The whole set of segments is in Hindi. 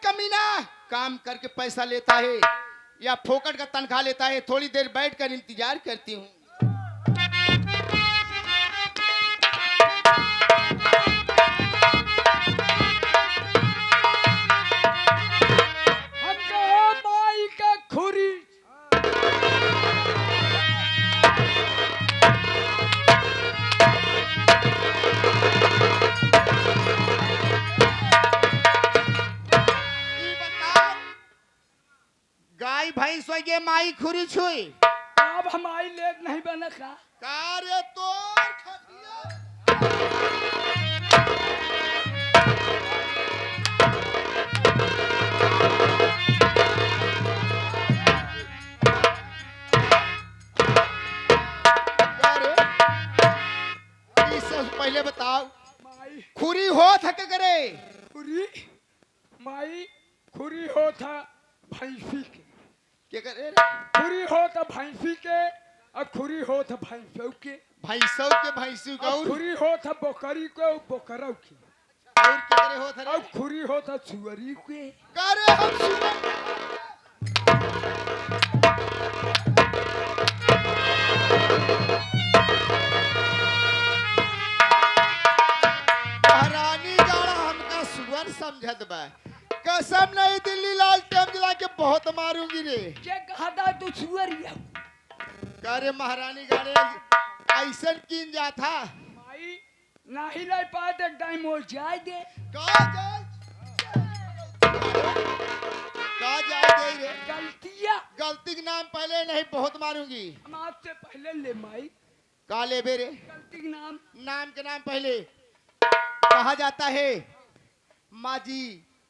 कमीना काम करके पैसा लेता है या फोकट का तनख्वाह लेता है, थोड़ी देर बैठकर इंतजार करती हूँ। माई का खुरी गाय भैंस ये माई खुरी छुई अब हमारी लेट नहीं बना का कार्य तो पहले बताओ माई खुरी हो थके करे खुरी माई खुरी हो था भैंसी के क्या करे खुरी हो था भैंसी के और खुरी हो था भैंसों के भैंसों के भैंसू का और खुरी हो था बकरी को बकरौ के और क्या करे हो था और खुरी हो था सुअरी के करे हम सुबह महारानी गाड़ा हमका सुअर समझत बा, कसम नहीं दिल्ली लाल टेम जला के बहुत मारूंगी रे। क्या कहा था तू सुअरिया करे महारानी गाड़े ऐसा किन जा था माई नहीं ले पाए तो टाइम हो जाए दे का जाए दे रे गलतियां गलती के नाम पहले नहीं बहुत मारूंगी। हम आपसे पहले ले माई का ले बेरे गलती के नाम नाम के नाम पहले कहा जाता है माँ जी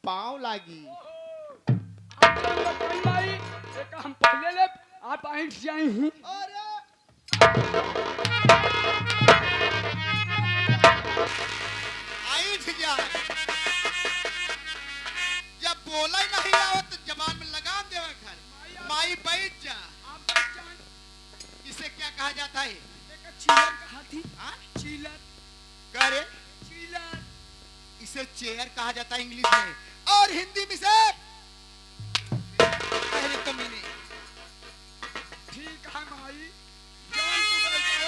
पाँव लागी। आप लोग बताइए माई एक हम पहले ले आप आइट जाए ही जब बोला ही नहीं आओ तो जबान में लगाम देवे घर माई बैठ जा। आप बैठ जाए इसे क्या कहा जाता है एक चीलर कहा थी चीलर करे चीलर इसे चेयर कहा जाता है इंग्लिश में और हिंदी में से पहले कमीने ठीक है माई जान तू बैठो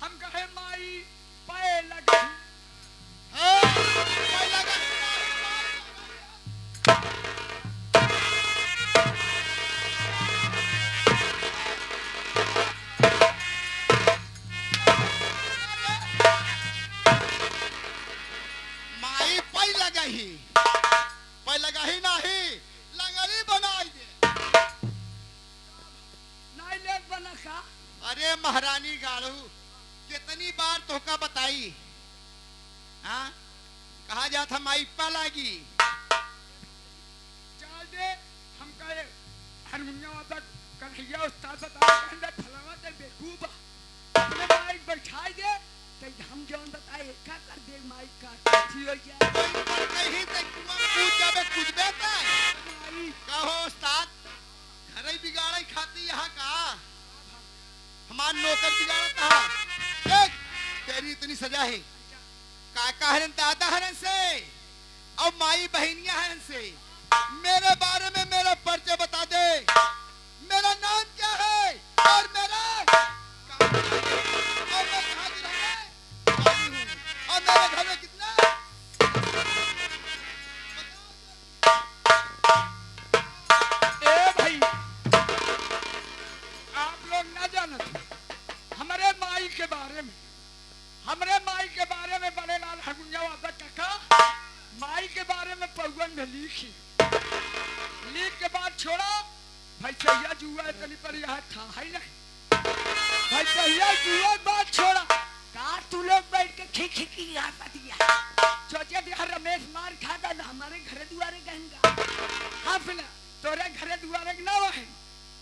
हम कहे माई पाए लगा लगा ही नहीं लंगड़ी बनाई दे नहीं लेट बना का अरे महारानी गाड़ू कितनी बार तोका बताई हाँ कहा जाता माई लागी चल दे हम कहे हारमोनियम वाला कन्हैया उस्ताद बता कहने फलावा ते बेकूफ अपने माइक बैठाई दे ते हम जौन बताए का कर दे माइक का काठी हो जाए कहीं तक कूद जाबे कूदबे ता माई कहो उस्ताद घर ही बिगाड़े खाती यहाँ का हमार नौकर बिगाड़ा था देख तेरी इतनी सजा है काका हरन दादा हरन से और माई बहनिया हरन से मेरे बारे में मेरा परिचय बता दे मेरा नाम क्या है और मेरा और मैं कहाँ की रहने और मेरे घर में कितना ए भाई आप लोग ना जानते हमारे माई के बारे में बड़े लाल हरमुनिया वादा काका माई के बारे में पौगन में लिखी लिख के बाद छोड़ा भाई सैया जुआ तनी पर यहाँ था ही नहीं भाई सैया जुआ बात छोड़ा का तू लोग बैठ के खिखी यहाँ पर दिया सोचे भी हर रमेश मार खाता ना हमारे घरे दुआरे कहेंगा हाँ फिर तोरे घरे दुआरे ना है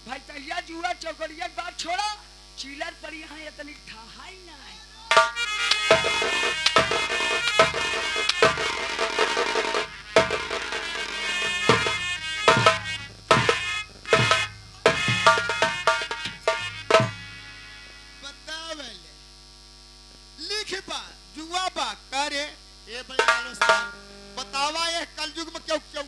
भाई तैया जुआ चौकड़िया बात छोड़ा चीलर पर यहाँ इतनी ठहा ही ना है जुआ बा करे ये बतावा ये कलयुग में क्यों क्यों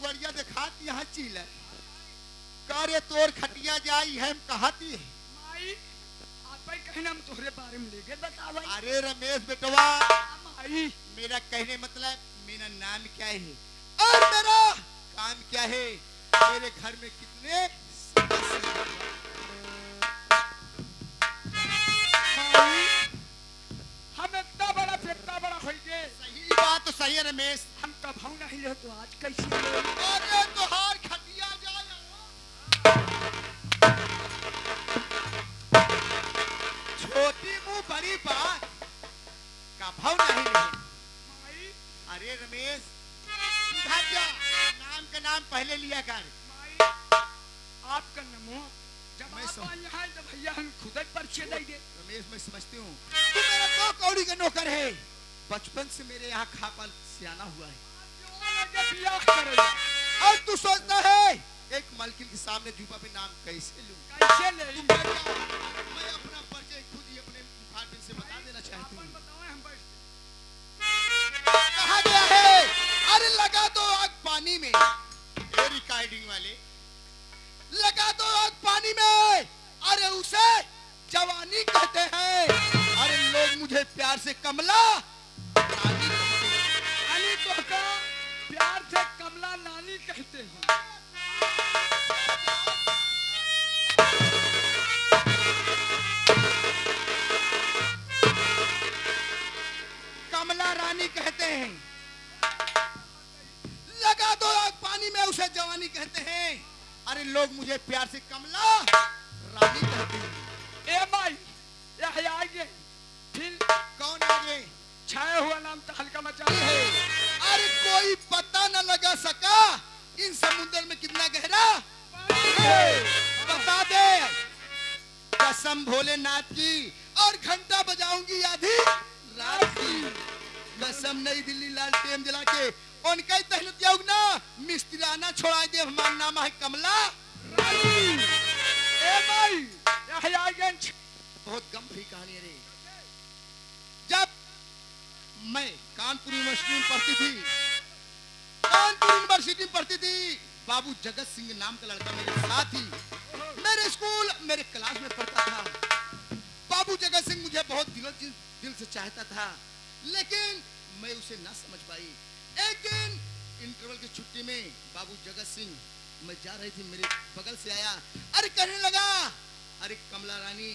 अरे तोर खटिया जाई है कहती है। माई आप ही कहना हम तोहरे बारे में लेके बतावा। अरे रमेश बेटवा, माई मेरा कहने मतलब मेरा नाम क्या है और मेरा काम क्या है, मेरे घर में कितने सदस्य हैं? माई हम इतना बड़ा से इतना बड़ा हो गए। सही बात तो सही है रमेश। हम कब हम नहीं ले तो आज कैसे ले? अरे तोहार खटिया जाए छोटी मुंह बड़ी बात का भाव नहीं रहे। माई अरे रमेश सुधर जा, नाम का नाम पहले लिया कर। माई आपका नमो जब मैं आप आए यहाँ तो भैया हम खुद ही परिचय दे दे। रमेश मैं समझती हूँ तू मेरा दो कौड़ी का नौकर है, बचपन से मेरे यहाँ खा पल सियाना हुआ है बियाह करेगा और तू सोचता है एक मलकिन के सामने जुबा पे नाम कैसे लूं? कैसे ले? तू बैठ जा, मैं अपना परिचय खुद ही अपने मुखातिब से बता देना चाहती हूँ। बताओ हम बैठ कहा गया है अरे लगा दो आग पानी में, ये रिकॉर्डिंग वाले लगा दो आग पानी में, अरे उसे जवानी कहते हैं। अरे लोग मुझे प्यार से कमला रानी कहते हैं। अली तो का प्यार से कमला नानी कहते हैं। कमला रानी कहते हैं। लगा दो आग पानी में, उसे जवानी कहते हैं। अरे लोग मुझे प्यार से कमला रानी कहते हैं। ए माई ये आगे फिर कौन आगे छाया हुआ नाम तो हल्का मचा है? अरे कोई पता न लगा सका इन समुद्र में कितना गहरा है। बता दे कसम भोलेनाथ की, और घंटा बजाऊंगी आधी रात की। कसम नई दिल्ली लाल टेम जला के उनका ही तहलत जाऊंग ना, मिस्त्रियाना छोड़ा दे। हमारा नाम है कमला रानी। ए माई ये आगे बहुत गंभीर कहानी है रे। जब मैं कानपुर यूनिवर्सिटी में पढ़ती थी, कानपुर यूनिवर्सिटी में पढ़ती थी, बाबू जगत सिंह नाम का लड़का मेरे साथ ही मेरे स्कूल मेरे क्लास में पढ़ता था। बाबू जगत सिंह मुझे बहुत दिल से चाहता था, लेकिन मैं उसे ना समझ पाई। एक दिन इंटरवल की छुट्टी में बाबू जगत सिंह, मैं जा रही थी, मेरे बगल से आया, अरे कहने लगा अरे कमला रानी,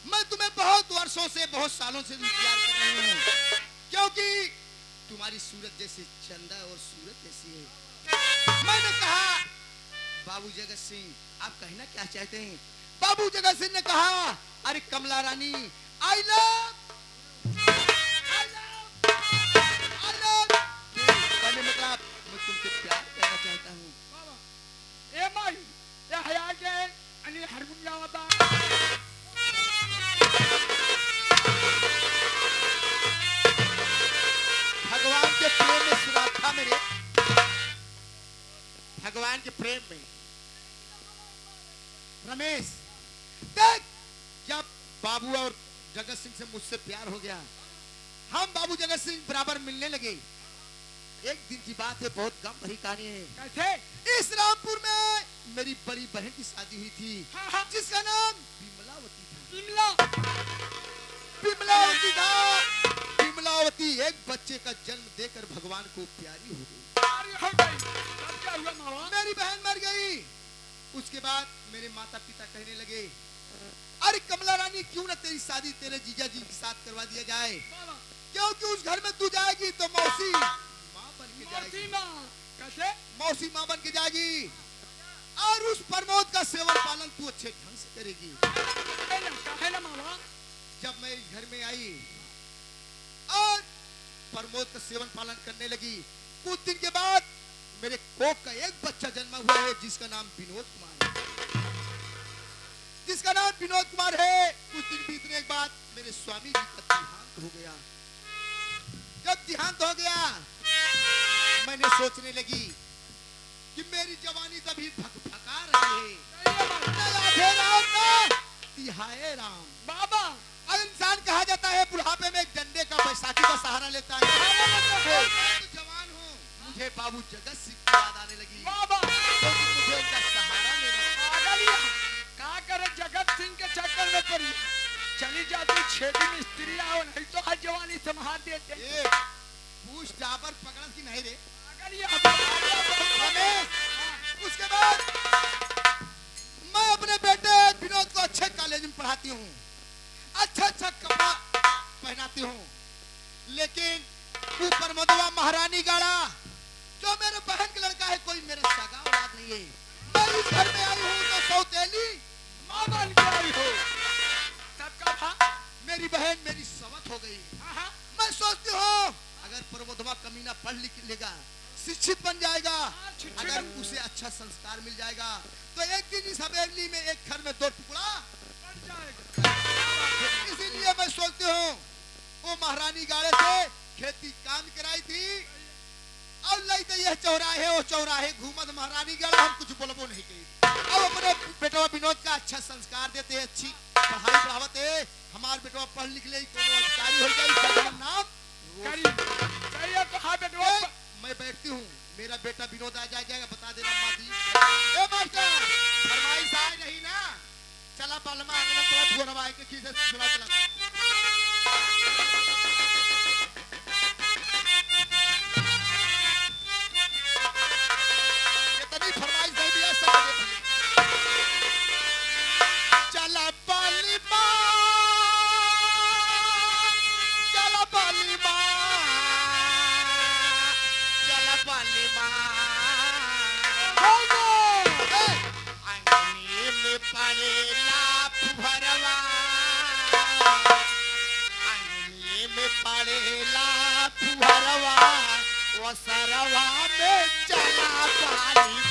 मैं तुम्हें बहुत वर्षों से बहुत सालों से प्यार कर रही हूँ, क्योंकि तुम्हारी सूरत जैसे चंदा और सूरत जैसी है। मैंने कहा बाबू जगत सिंह आप कहना क्या चाहते हैं? बाबू जगत सिंह ने कहा अरे कमला रानी आई लव मतलब मैं तुमसे प्यार करना चाहता हूँ। ए माई ये आगे अली हारमोनियम वाला भगवान के प्रेम में सुराग था मेरे, भगवान के प्रेम में। रमेश देख, जब बाबू और जगत सिंह से मुझसे प्यार हो गया, हम बाबू जगत सिंह बराबर मिलने लगे। एक दिन की बात है, बहुत गम भरी कहानी है। कैसे? इस रामपुर में मेरी बड़ी बहन की शादी हुई थी, जिसका नाम बिमलावती था। बिमलावती था। बिमलावती एक बच्चे का जन्म देकर भगवान को प्यारी हो गई। क्या हुआ मामा? मेरी बहन मर गई। उसके बाद मेरे माता पिता कहने लगे अरे कमला रानी क्यों ना तेरी शादी तेरे जीजा जी के साथ करवा दिया जाए, क्योंकि उस घर में तू जाएगी तो मौसी माँ बन के जाएगी। कैसे? मौसी माँ बन के जाएगी और उस प्रमोद का सेवन पालन तू अच्छे ढंग से करेगी। कहे ना मामा? जब मैं घर में आई और प्रमोद का सेवन पालन करने लगी, कुछ दिन के बाद मेरे कोख का एक बच्चा जन्मा हुआ है, जिसका नाम विनोद कुमार है। जिसका नाम विनोद कुमार है। कुछ दिन बीतने के बाद मेरे स्वामी जी का देहांत हो गया। जब देहांत हो गया, मैंने सोचने लगी कि मेरी जवानी तभी भका रही है। तिहाए राम बाबा, और इंसान कहा जाता है बुढ़ापे में एक डंडे का बैसाखी का सहारा लेता है। मैं तो जवान हूँ, मुझे बाबू जगत सिंह की याद आने लगी, बाबा, क्योंकि मुझे उनका सहारा लेना। हाथ देते ए पूछ जाबर पकड़न की नहीं रे अगर ये हमारा रमेश। उसके बाद मैं अपने बेटे विनोद को अच्छे कॉलेज में पढ़ाती हूँ, अच्छा अच्छा कपड़ा पहनाती हूँ, लेकिन ऊपर मधुआ महारानी गाड़ा जो मेरे बहन का लड़का है, कोई मेरे सगा औलाद नहीं है। मैं इस घर में आई हूँ तो सौतेली मां बन के आई हो सबका भा मेरी बहन मेरी सवत हो गई। हाँ मैं सोचती हूँ अगर प्रमोदवा कमीना पढ़ लिख लेगा, शिक्षित बन जाएगा, अगर उसे अच्छा संस्कार मिल जाएगा तो एक दिन इस हवेली में एक घर में 2 टुकड़ा बन जाएगा। इसीलिए मैं सोचती हूँ वो महारानी गाड़े से खेती काम कराई थी और लई तो यह चौराहे वो चौराहे घूमत महारानी गाड़ा हम कुछ बोलबो नहीं गई। अब अपने बेटवा विनोद का अच्छा संस्कार देते, अच्छी पढ़ाई पढ़ावते, हमार बेटवा पढ़ लिख ले कोनो अधिकारी हो जाए, इसका नाम करी चाहिए तो हाँ बेटवा मैं बैठती हूँ, मेरा बेटा विनोद आ जाएगा, बता देना माती। ए मास्टर फरमाइश आए नहीं ना, चला बलमा अंगना थोड़ा फोरवा के खीसे सुना चला। कितनी फरमाइश दे दिया सब चला बलमा, चला बलमा, चला बलमा, अंगनी में पड़ेला फुहरवा, अंगनी में पड़ेला फुहरवा, वो सरवा में चला बलमा।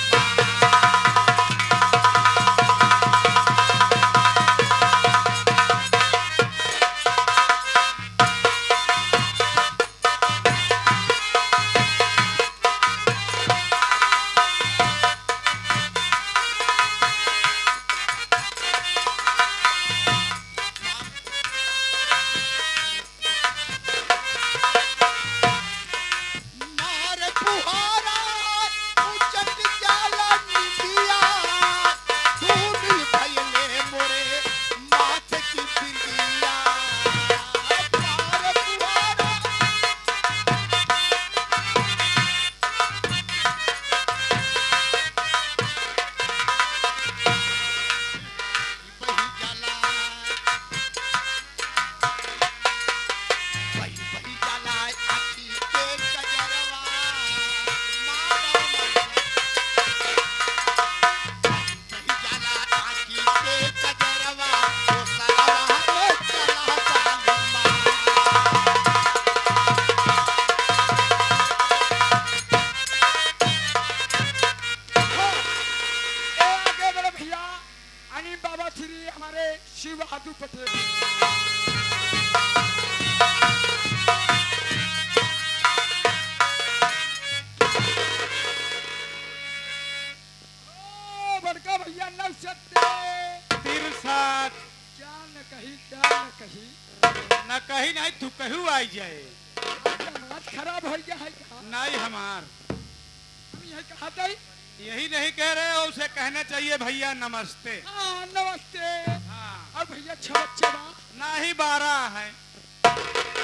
शिव बहादुर पटेल बड़का भैया न सकते तिरसठ क्या न कही न कही नहीं तू कहू आई जाए बात खराब हो गया है क्या नहीं हमार हम यही कहा था यही नहीं कह रहे हो उसे कहना चाहिए भैया नमस्ते। हाँ नमस्ते। हाँ और भैया 6 बच्चे बा नहीं 12 है।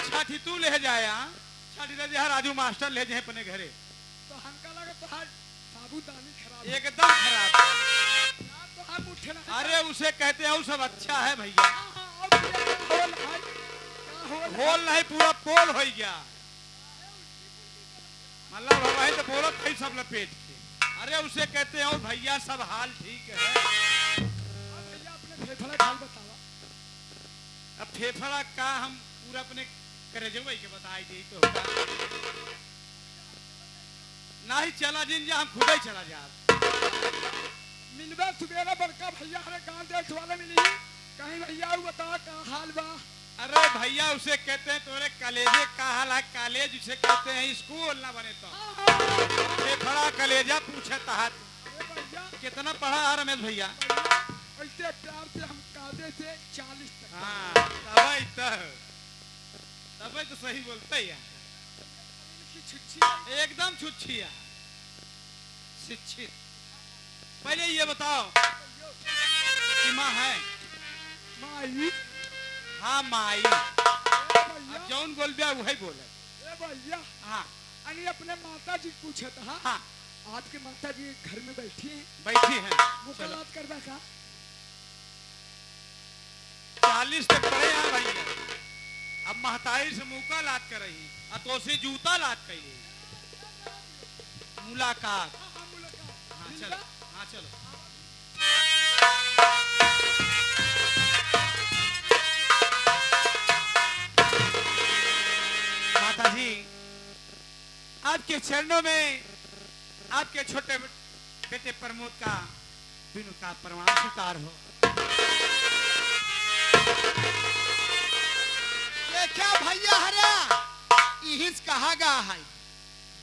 छठी तू ले जाया छठी ले जा राजू मास्टर ले जाए अपने घरे तो हमका लगा तो हर साबुदानी खराब है। एकदम खराब यार तो हम उठना अरे उसे कहते हैं वो सब अच्छा है भैया होल है क्या होल नहीं पूरा पोल हो गया मतलब भाई तो बोलो भाई सब लपेट के अरे उसे कहते हैं और भैया सब हाल ठीक है। भैया अपने फेफड़ा हाल बतावा अब फेफड़ा का हम पूरा अपने करेजवे के बताई दी तो नहीं चला जिन जा हम खुद ही चला जा मिलवा सुबेरा बड़का भैया हरे गांव देख वाले मिली कहीं भैया बता का हाल बा। अरे भैया उसे कहते हैं तोरे कलेजे का हाल है कॉलेज उसे कहते हैं स्कूल ना बने तो फेफड़ा कलेजा पूछे तहत भैया कितना पढ़ा है रमेश भैया ऐसे प्यार से हम कादे से 40 तक हाँ तब तो सही बोलते ही है एकदम छुच्छिया शिक्षित। पहले ये बताओ कि माँ है माई हाँ माई भैया जौन बोल दिया वही बोले। ए भैया हाँ अनी अपने माता जी पूछे था हाँ आपके माता जी घर में बैठी हैं बैठी है। मुकलात करवा का 40 तक पड़े हैं भैया। अब महतारी से मुका लात कर रही और तो से जूता लात कही मुलाकात। हाँ चलो हाँ चलो। माता जी आपके चरणों में आपके छोटे बेटे प्रमोद का बिनु का प्रमाण स्वीकार हो। देखा भैया हरा इहिस कहा गा है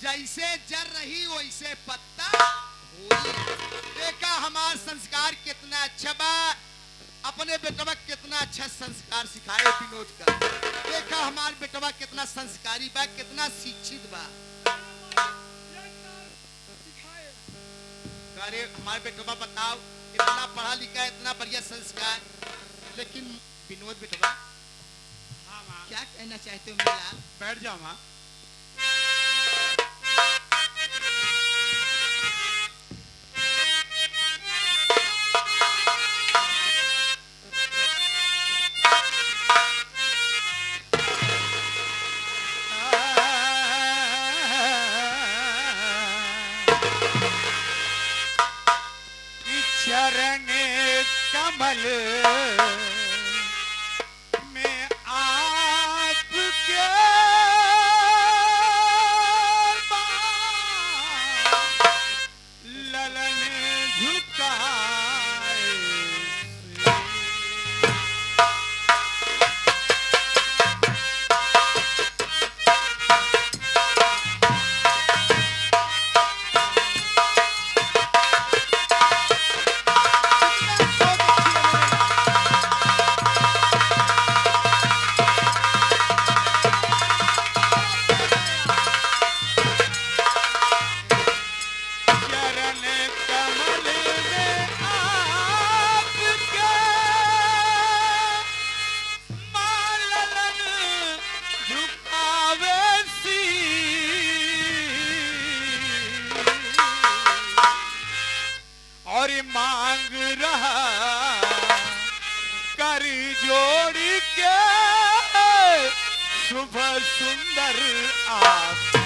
जैसे जर रही वैसे पत्ता होई। देखा हमार संस्कार कितना अच्छा बा अपने बेटवा कितना अच्छा संस्कार सिखाए विनोद का। देखा हमार बेटवा कितना संस्कारी बा कितना शिक्षित बा। अरे हमारे बेटवा बताओ इतना पढ़ा लिखा इतना बढ़िया संस्कार लेकिन विनोद बेटवा हाँ माँ क्या कहना चाहते हो मेरे लाल? बैठ जाओ माँ। चरण कमल में आपके ललन झुकाए चरण कमल में आपके माललन झुकावे सी और मांग रहा कर जोड़ी के शुभ सुंदर आसी।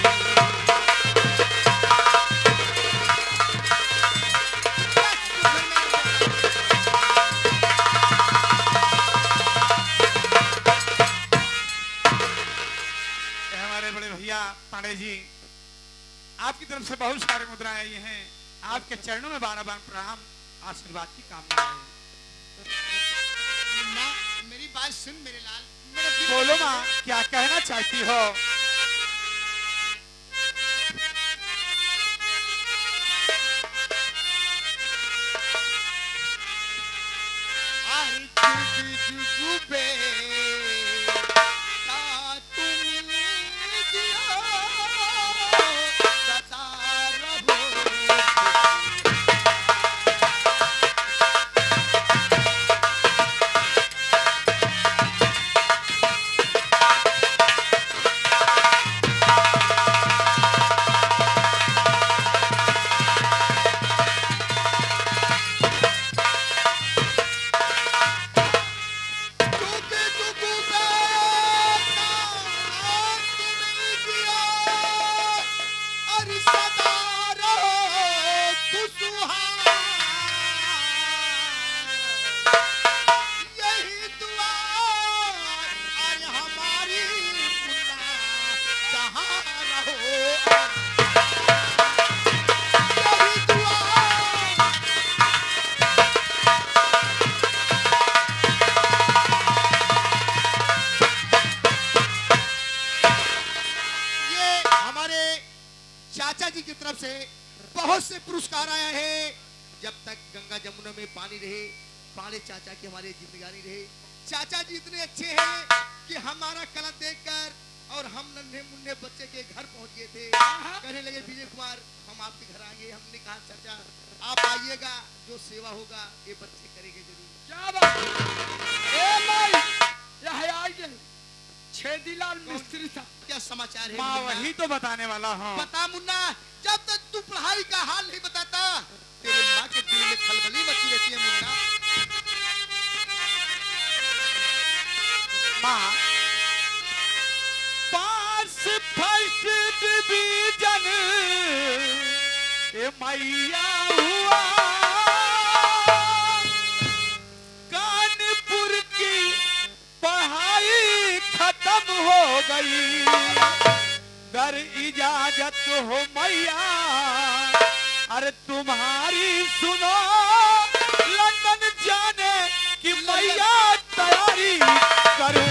हमारे बड़े भैया पांडे जी आपकी तरफ से बहुत सारे मुद्राएं आई हैं। आपके चरणों में बार बार प्रणाम आशीर्वाद की कामना है। माँ मेरी बात सुन मेरे लाल मेरे दिल बोलो में- माँ क्या कहना चाहती हो? हर जुग जुग बेटा तुम जियो सदा रहो। जुग जुग बेटा तुम जियो और सदा रहो खुशहाल। यही दुआ और हमारी मुन्ना जहाँ रहो यही दुआ। ये हमारे चाचा जी की तरफ से बहुत से पुरस्कार आया है। जब तक गंगा जमुना में पानी रहे पांडे चाचा की हमारी जिंदगानी रहे। चाचा जी इतने अच्छे हैं कि हमारा कला देखकर और हम नन्हे मुन्ने बच्चे के घर पहुंच गए थे। कहने लगे विजय कुमार हम आपके घर आएंगे। हमने कहा चाचा आप आइएगा जो सेवा होगा ये बच्चे करेंगे जरूर। क्या बात ए माई यह आई गई छेदीलाल मिस्त्री साहब। क्या समाचार है माँ मुन्ना? वही तो बताने वाला हूँ। बता मुन्ना, जब तक तू पढ़ाई का हाल नहीं बताता तेरे माँ के दिल में खलबली मची रहती है मुन्ना। माँ पास फर्स्ट डिवीजन ए मैया हुआ, कानपुर की पढ़ाई खत्म हो गई, घर इजाजत हो मैया, अरे तुम्हारी सुनो लंदन जाने की मैया तैयारी करूं।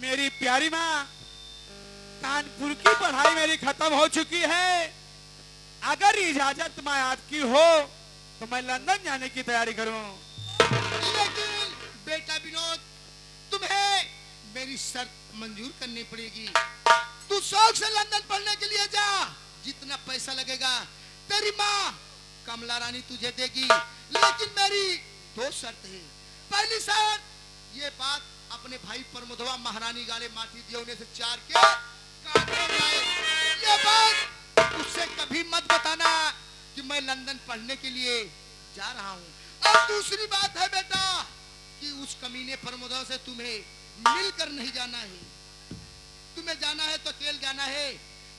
मेरी प्यारी माँ, कानपुर की पढ़ाई मेरी खत्म हो चुकी है, अगर इजाजत माँ आपकी हो तो मैं लंदन जाने की तैयारी करूं। लेकिन बेटा विनोद, तुम्हें मेरी शर्त मंजूर करनी पड़ेगी। तू शौक से लंदन पढ़ने के लिए जा, जितना पैसा लगेगा तेरी माँ कमला रानी तुझे देगी, लेकिन मेरी दो शर्त है। पहली शर्त, ये बात अपने भाई प्रमोदवा महारानी गाले माटी दियोने से चार के काटे जाए, ये बात उससे कभी मत बताना कि मैं लंदन पढ़ने के लिए जा रहा हूँ। और दूसरी बात है बेटा कि उस कमीने प्रमोदवा से तुम्हें मिलकर नहीं जाना है, तुम्हें जाना है तो अकेले जाना है,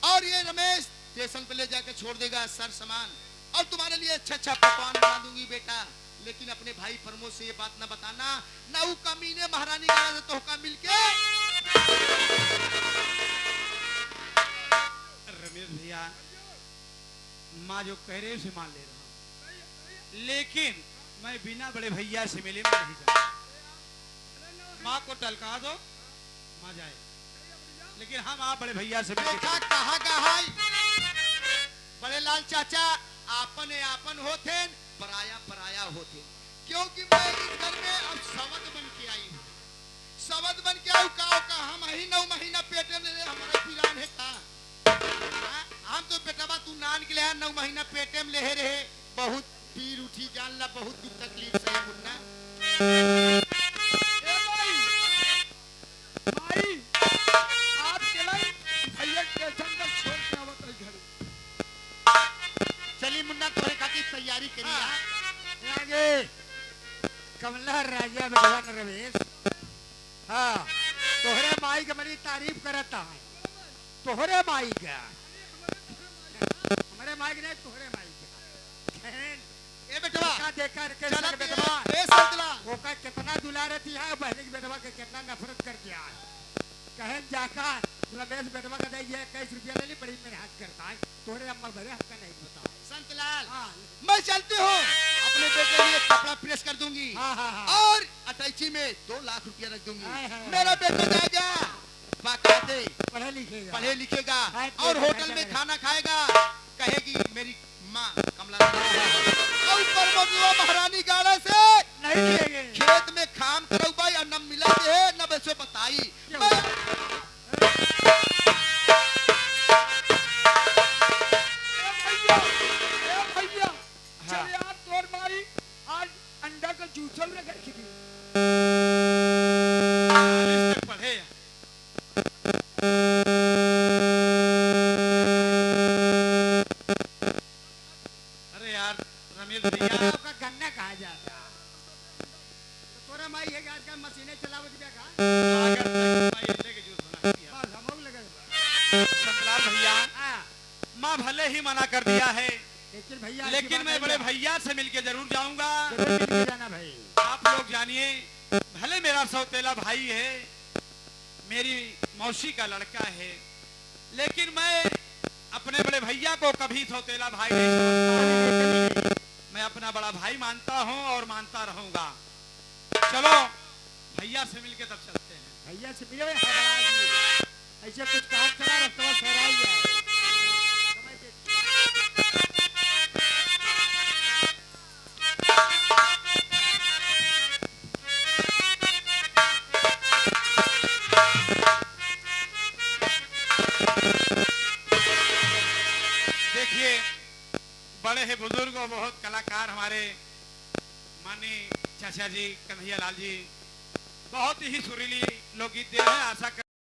और ये रमेश स्टेशन पे ले जाकर छोड़ देगा सर सामान, और तुम्हारे लिए अच्छा अच्छा पकवान बना दूंगी बेटा। लेकिन अपने भाई प्रमोद से ये बात ना बताना, ना वो कमीने महारानी गाला से तोहका मिलके। रमेश भैया, माँ जो कह रहे उसे मान ले रहा हूँ, लेकिन मैं बिना बड़े भैया से मिले मैं नहीं जाऊँ। माँ को टलका दो, माँ जाए, लेकिन हम आप बड़े भैया से मिलके देखा कहा गहाई, बड़े लाल चाचा आपने आपन होते, पराया पराया होते, क्योंकि मैं इस घर में अब सवद बन के आई हूँ। सवद बन के आऊ का हम ही 9 महीना पेटे में ले हमारा पिरान है का। हाँ? हम तो बेटवा तू नान के लिए 9 महीना पेटे में ले रहे, बहुत पीर उठी जान ला, बहुत दुख तकलीफ से है मुन्ना। ए भाई, भाई, आप चलाई भैया स्टेशन तक छोड़ के आवत है घर। चली मुन्ना तोरे खातिर तैयारी करी। आगे कमला राजा भगवान रमेश, हाँ तोहरे माई के बड़ी तारीफ करता है, तोहरे माई का, हमारे माई के नहीं तोहरे माई का। ए बेटवा देखा देखा के चला संग बेटवा ए संतला वो का कितना दुला रहती है, बहनी के बेटवा के कितना नफरत करती है। कहें जाका रमेश बेटवा का दे 21 रुपया ले ली, बड़ी मेहनत करता है, तोहरे अम्मा भरे हमका नहीं बता। संतलाल हाँ मैं चलती हूँ, अपने बेटे के लिए कपड़ा प्रेस कर दूंगी, हाँ हाँ हाँ। और अटैची में 2 लाख रुपया रख दूंगी। हाय, हाय, मेरा बेटा जाएगा बाकायदे पढ़े लिखेगा, पढ़े लिखेगा, हाय, और बेटा, होटल में बेटा, खाना खाएगा, कहेगी मेरी माँ कमला रानी। और परमोदवा महारानी गाड़ा से नहीं लेंगे। खेत में काम करो भाई, और न मिला है न वैसे बताई। मैं ए भैया, चल यार तोर माई आज अंडा का जूसल में गई थी। 40 तक पढ़े। अरे यार रमेश भैया, आपका गन्ना कहा जाता है, तो तोरा माई है आज का मशीनें चलावत दिया का, सागर तक मैं इडली के जूस बना दिया। बस हम लोग लगे। संतलाल भैया, हाँ माँ भले ही मना कर दिया है, लेकिन भैया लेकिन मैं बड़े भैया से मिलके जरूर जाऊंगा। जरूर मिल के जाना भाई। आप लोग जानिए, भले मेरा सौतेला भाई है, मेरी मौसी का लड़का है, लेकिन मैं अपने बड़े भैया को कभी सौतेला भाई नहीं समझता। मैं अपना बड़ा भाई मानता हूँ और मानता रहूंगा। चलो भैया से मिलके तब चलते हैं। भैया से मिले ऐसे कुछ काम चला रास्ता सहराई जाए। समझ गए? बुजुर्ग और बहुत कलाकार हमारे माननीय चाचा जी कन्हैया लाल जी बहुत ही सुरीली लोकगीत दे रहे हैं। आशा